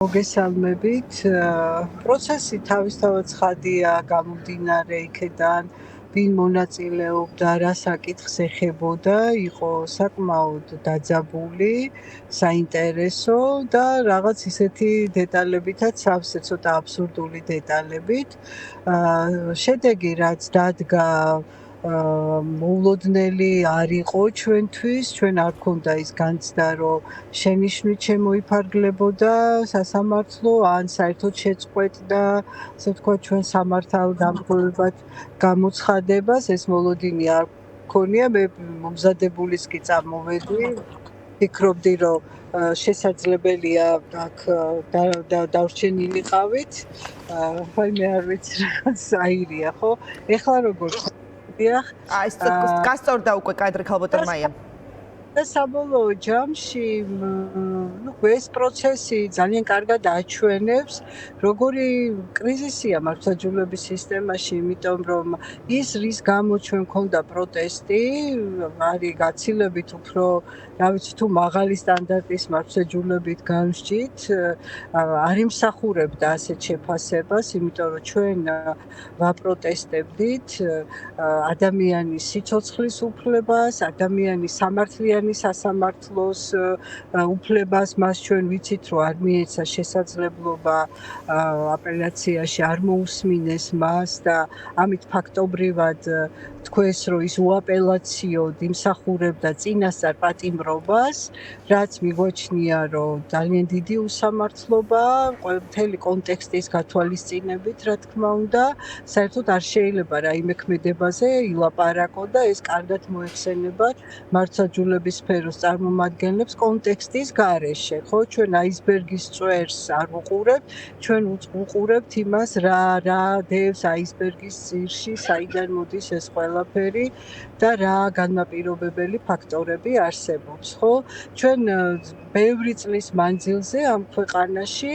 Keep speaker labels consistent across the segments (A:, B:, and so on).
A: მოგესალმებით. პროცესი თავისთავად ცხადია, გამომდინარე იქედან, ვინ მონაწილეობდა, რა საკითხს ეხებოდა, იყო საკმაოდ დაძაბული, საინტერესო და რაღაც ისეთი დეტალებითაც სავსე, ცოტა აბსურდული დეტალებით. შედეგი, რაც დადგა, მოულოდნელი არ იყო ჩვენთვის, ჩვენ არ გქონდა ის განცდა, რომ შენიშვნით შემოიფარგლებოდა სასამართლო, ან საერთოდ შეწყვეტდა, ასე ვთქვათ, ჩვენ სამართალდამხურებად გამოცხადებას, ეს მოლოდინი არ მქონია, მე მომზადებულის კი წამოვედი, ვფიქრობდი, რომ შესაძლებელია აქ დავრჩენილიყავით, მე არ ვიცი, რაღაც აირია, ხო? ეხლა როგორ ხდება?
B: ეს გასწორდა უკვე კადრი ქალბატონ მაია.
A: და საბოლოო ჯამში ეს პროცესი ძალიან კარგად აჩვენებს, როგორი კრიზისია მართლმსაჯულების სისტემაში, იმიტომ რომ ის რის გამო ჩვენ მქონდა პროტესტი, არის გაცილებით უფრო, რა ვიცი, თუ მაღალი სტანდარტის მართლმსაჯულებით განსჯით, არ იმსახურებდა ასეთ შეფასებას, იმიტომ რომ ჩვენ ვაპროტესტებდით ადამიანის სიცოცხლის უფლებას, ადამიანის სამართლიანი სასამართლოს უფლებას, მას ჩვენ ვიცით, რომ არ მიეცა შესაძლებლობა აპელაციაში არ მოусმინეს მას და ამით ფაქტობრივად თქვეს, რომ ის უაპელაციოდ იმსახურებდა წინასწარ პატიმრობას, რაც მიგვაჩნია, რომ ძალიან დიდი უსამართლობა, მთელი კონტექსტის გათვალისწინებით, რა თქმა უნდა, საერთოდ არ შეიძლება რაიმე ქმედებაზე ილაპარაკო და ეს კარგად მოეხსენებათ მართლმსაჯულების სფეროს წარმომადგენლებს კონტექსტის გარეშე, ხო? ჩვენ აისბერგის წვერს არ ვუყურებთ, ჩვენ ვუყურებთ იმას, რა დევს აისბერგის ძირში, საიდან მოდის ეს ყველაფერი და რა განმაპირობებელი ფაქტორები არსებობს, ხო? ჩვენ ბევრი წლის მანძილზე ამ ქვეყანაში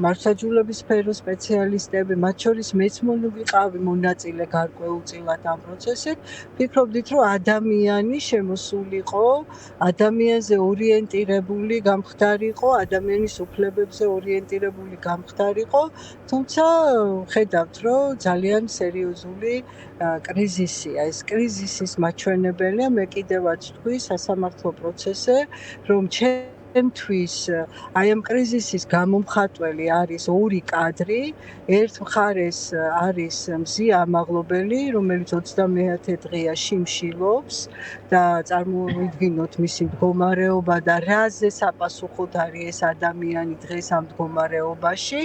A: მართლმსაჯულების სფეროს სპეციალისტები, მათ შორის მეც ვიყავი მონაწილე გარკვეულწილად ამ პროცესით, ვფიქრობდით, რომ ადამიანი შემოსულიყო, ადამიანზე ორიენტირებული გამხდარიყო, ადამიანის უფლებებზე ორიენტირებული გამხდარიყო, თუმცა ხედავთ, რომ ძალიან სერიოზული კრიზისია. ეს კრიზისის მაჩვენებელია, მე კიდევაც ვთქვი სასამართლო პროცესზე, რომ ჩემთვის აი ამ კრიზისის გამომხატველი არის ორი კადრი. ერთ მხარეს არის მზია ამაღლობელი, რომელიც 30-ე დღეა შიმშილობს და წარმოვიდგინოთ მისი მდგომარეობა და რაზე საპასუხოდ არის ეს ადამიანი დღეს ამ მდგომარეობაში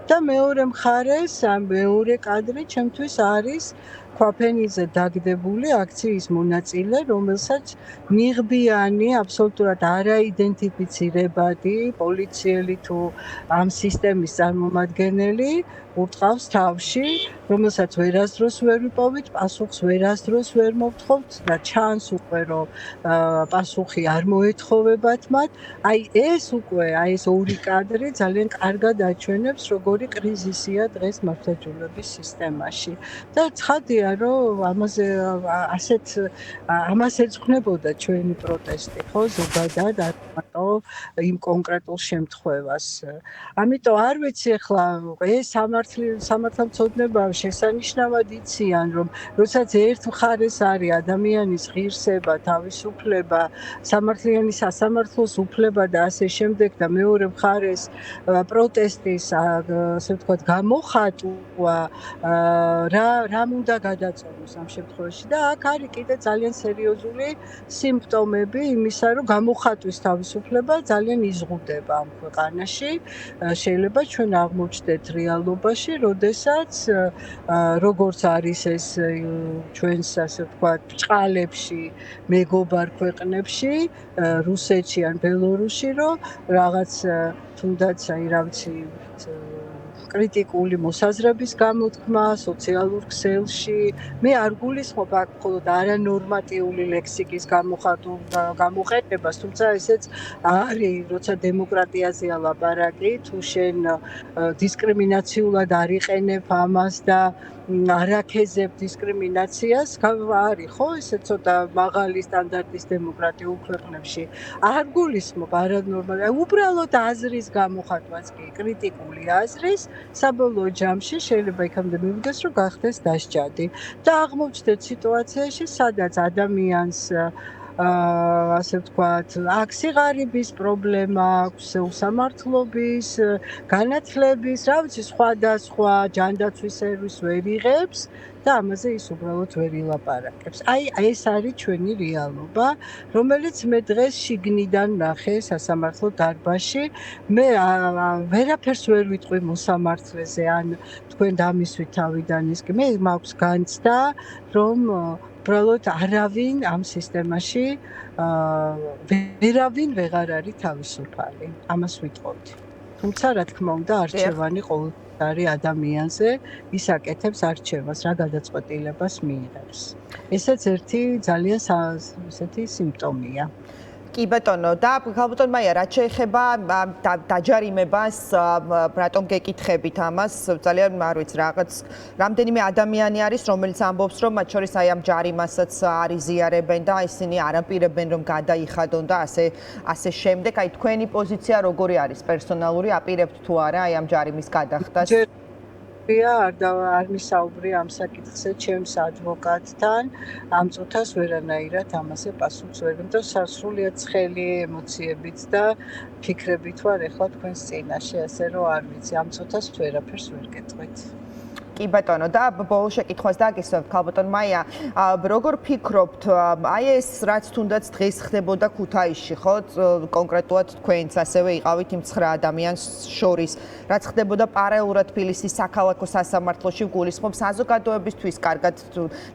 A: და მეორე მხარეს, ამ მეორე კადრი ჩემთვის არის ქვაფენილზე დაგდებული აქციის მონაწილე, რომელსაც ნიღბიანი, აბსოლუტურად არაიდენტიფიცირებადი პოლიციელი თუ ამ სისტემის წარმომადგენელი ურტყავს თავში, რომელსაც ვერასდროს ვერ ვიპოვით, პასუხს ვერასდროს ვერ მოვთხოვთ და ჩანს უკვე, რომ პასუხი არ მოეთხოვებათ მათ. აი ეს ორი კადრი ძალიან კარგად აჩვენებს, როგორი კრიზისია დღეს მართლმსაჯულების სისტემაში. და ცხადია, რომ ამას ეძღვნებოდა ჩვენი პროტესტი, ხო, ზოგადად, არ მარტო იმ კონკრეტულ შემთხვევას. ამიტომ არ ვიცი ახლა ეს სამართალმცოდნეობა შესანიშნავად იციან, რომ როდესაც ერთ მხარეს არის ადამიანის ღირსება, თავისუფლება, სამართლიანი სასამართლოს უფლება და ასე შემდეგ და მეორე მხარეს პროტესტის, ასე ვთქვათ, გამოხატვა, რამ უნდა გადაწონოს ამ შემთხვევაში და აქ არის კიდე ძალიან სერიოზული სიმპტომები იმისა, რომ გამოხატვის თავისუფლება ძალიან იზღუდება ამ ქვეყანაში. შეიძლება ჩვენ აღმოჩნდეთ რეალობაში, როდესაც როგორც არის ეს ჩვენს, ასე ვთქვათ, ბრჭყალებში, მეგობარ ქვეყნებში, რუსეთში ან ბელორუსში, რომ რაღაც თუნდაც აი რა ვიცი კრიტიკული მოსაზრების გამოთქმა სოციალურ ქსელში, მე არ გულისხმობ აქ მხოლოდ არანორმატიული ლექსიკის გამოყენებას, თუმცა ესეც არის, როცა დემოკრატიაზეა ლაპარაკი, თუ შენ დისკრიმინაციულად არ იყენებ ამას და არ აქეზებ დისკრიმინაციას, არის ხო, ესე ცოტა მაღალი სტანდარტის დემოკრატიულ ქვეყნებში. არ გულისხმობ არანორმალ, უბრალოდ აზრის გამოხატვაც კი კრიტიკული აზრის, საბოლოო ჯამში შეიძლება იქამდე მივიდეს, რომ გახდეს დასჯადი. და აღმოჩნდეთ სიტუაციაში, სადაც ადამიანს ასე ვთქვათ, აქ სიღარიბის პრობლემა აქვს, უსამართლობის, განათლების, რა ვიცი, სხვადასხვა ჯანდაცვის სერვისს ვერ იღებს და ამაზე ის უბრალოდ ვერ ილაპარაკებს. აი ეს არის ჩვენი რეალობა, რომელიც მე დღეს შიგნიდან ვნახე სასამართლო დარბაზში. მე ვერაფერს ვერ ვიტყვი მოსამართლეზე, ან თქვენ დამისვით თავიდან ის კი. მე მაქვს განცდა, რომ უბრალოდ არავინ ამ სისტემაში ვერავინ ვეღარ არის თავისუფალი. ამას ვიტყოდი. თუმცა რა თქმა უნდა არჩევანი ყოველთვის არის ადამიანზე, ის აკეთებს არჩევას, რა გადაწყვეტილებას მიიღებს. ესეც ერთი ძალიან ესეთი სიმპტომია.
B: კი ბატონო, და ქალბატონ მაია, რაც შეეხება დაჯარიმებას, რატომ გეკითხებით ამას? ძალიან არ ვიცი, რამდენიმე ადამიანი არის, რომელიც ამბობს, რომ მათ შორის აი ამ ჯარიმასაც არ იზიარებენ და ისინი არ აპირებენ, რომ გადაიხადონ და ასე შემდეგ. აი თქვენი პოზიცია როგორი არის პერსონალური, აპირებთ თუ არა აი ამ ჯარიმის გადახდას?
A: არ მისაუბრე ამ საკითხზე ჩემს ადვოკატთან, ამ წუთას ვერანაირად ამაზე პასუხს ვერ ვიმდო, სრულიად ცხელი ემოციებით და ფიქრებით ვარ ეხლა თქვენს წინაშე, ასე რომ არ ვიცი, ამ წუთას ვერაფერს ვერ გეტყვით.
B: კი ბატონო, და ბოლო შეკითხვას დაგისვამთ, ქალბატონ მაია, როგორ ფიქრობთ, აი ეს რაც თუნდაც დღეს ხდებოდა ქუთაისში, ხო, კონკრეტულად თქვენც ასევე იყავით იმ 9 ადამიანს შორის, რაც ხდებოდა პარალელურად თბილისის საქალაქო სასამართლოში, გულისხმობ საზოგადოებისთვის კარგად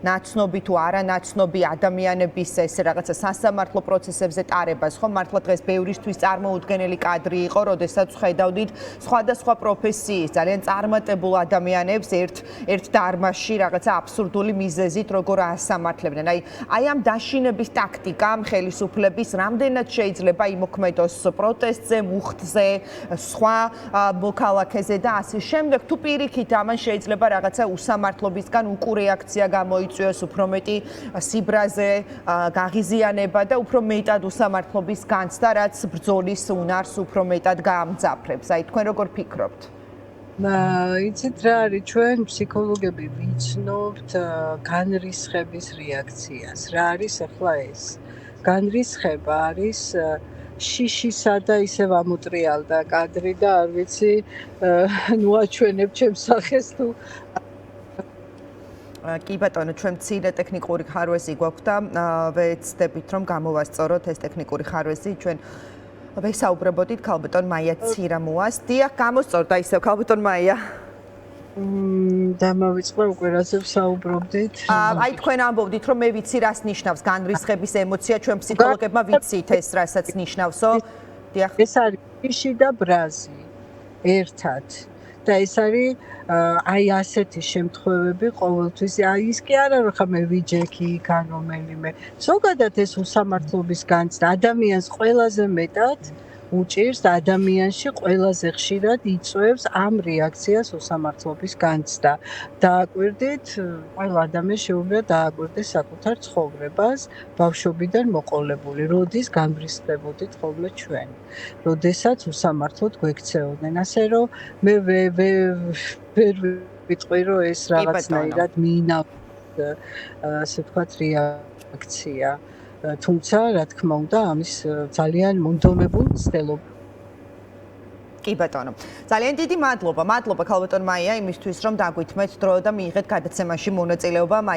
B: ნაცნობი თუ არანაცნობი ადამიანების ეს რაღაცა სასამართლო პროცესებზე ტარებას, ხო, მართლა დღეს ბევრისთვის წარმოუდგენელი კადრი იყო, როდესაც ხედავდით სხვადასხვა პროფესიის ძალიან წარმატებულ ადამიანებს ერთ დარმაში რაღაცა აბსურდული მიზეზით როგორ ასამართლებდნენ. აი ამ დაშინების ტაქტიკამ ხელისუფლების რამდენად შეიძლება იმოქმედოს პროტესტზე, მუხტზე, სხვა მოქალაქეზე და ასე შემდეგ, თუ პირიქით ამან შეიძლება რაღაცა უსამართლობისგან უკურეაქცია გამოიწვიოს, უფრო მეტი სიბრაზე, გაღიზიანება და უფრო მეტად უსამართლობის განცდა, რაც ბრძოლის უნარს უფრო მეტად გაამძაფრებს. აი თქვენ როგორ ფიქრობთ?
A: იცით რა არის, ჩვენ ფსიქოლოგები ვიცნობთ განრისხების რეაქციას. რა არის ახლა ეს? განრისხება არის შიშისა და ისევ ამოტრიალდა კადრი და არ ვიცი, ნუ აჩვენებ ჩემს სახეს თუ
B: კი ბატონო, ჩვენ მცირე ტექნიკური ხარვეზი გვაქვს და ვეცდებით რომ გამოვასწოროთ ეს ტექნიკური ხარვეზი. ჩვენ ვესაუბრებოდით ქალბატონ მაია ცირამუას. დიახ, გამოსწორდა ისევ ქალბატონ მაია.
A: დამავიწყდა უკვე რაზე ვსაუბრობდით.
B: აი თქვენ ამბობდით რომ მე ვიცი რას ნიშნავს განრისხების ემოცია, ჩვენ ფსიქოლოგებმა ვიცით ეს რასაც ნიშნავსო. დიახ.
A: ეს არის შიში და ბრაზი ერთად. და ეს არის აი ასეთი შემთხვევები ყოველთვის. აი ის კი არა რომ ხა მე ვიჯექი იქან რომელიმე. ზოგადად ეს უსამართლობის განცდა ადამიანს ყველაზე მეტად უჭირს და ადამიანში ყველაზე ხშირად იწვევს ამ რეაქციას უსამართლობის განცდა. დააკვირდით, ყველა ადამიანს შეუძლია დააკვირდეს საკუთარ ცხოვრებას, ბავშვობიდან მოყოლებული. როდის განრისხდებოდით ხოლმე ჩვენ? როდესაც უსამართლოდ გვექცეოდნენ. ასე რომ მე ვერ ვიტყვი რომ ეს რაღაცნაირად მიინავთ ასე ვთქვათ რეაქცია. თუმცა რა თქმა უნდა ამის ძალიან მონდომებულ ცდილობ
B: კი ბატონო. ძალიან დიდი მადლობა ქალბატონ მაია იმისთვის რომ დაგვითმეთ დრო და მიიღეთ გადაცემაში მონაწილეობა.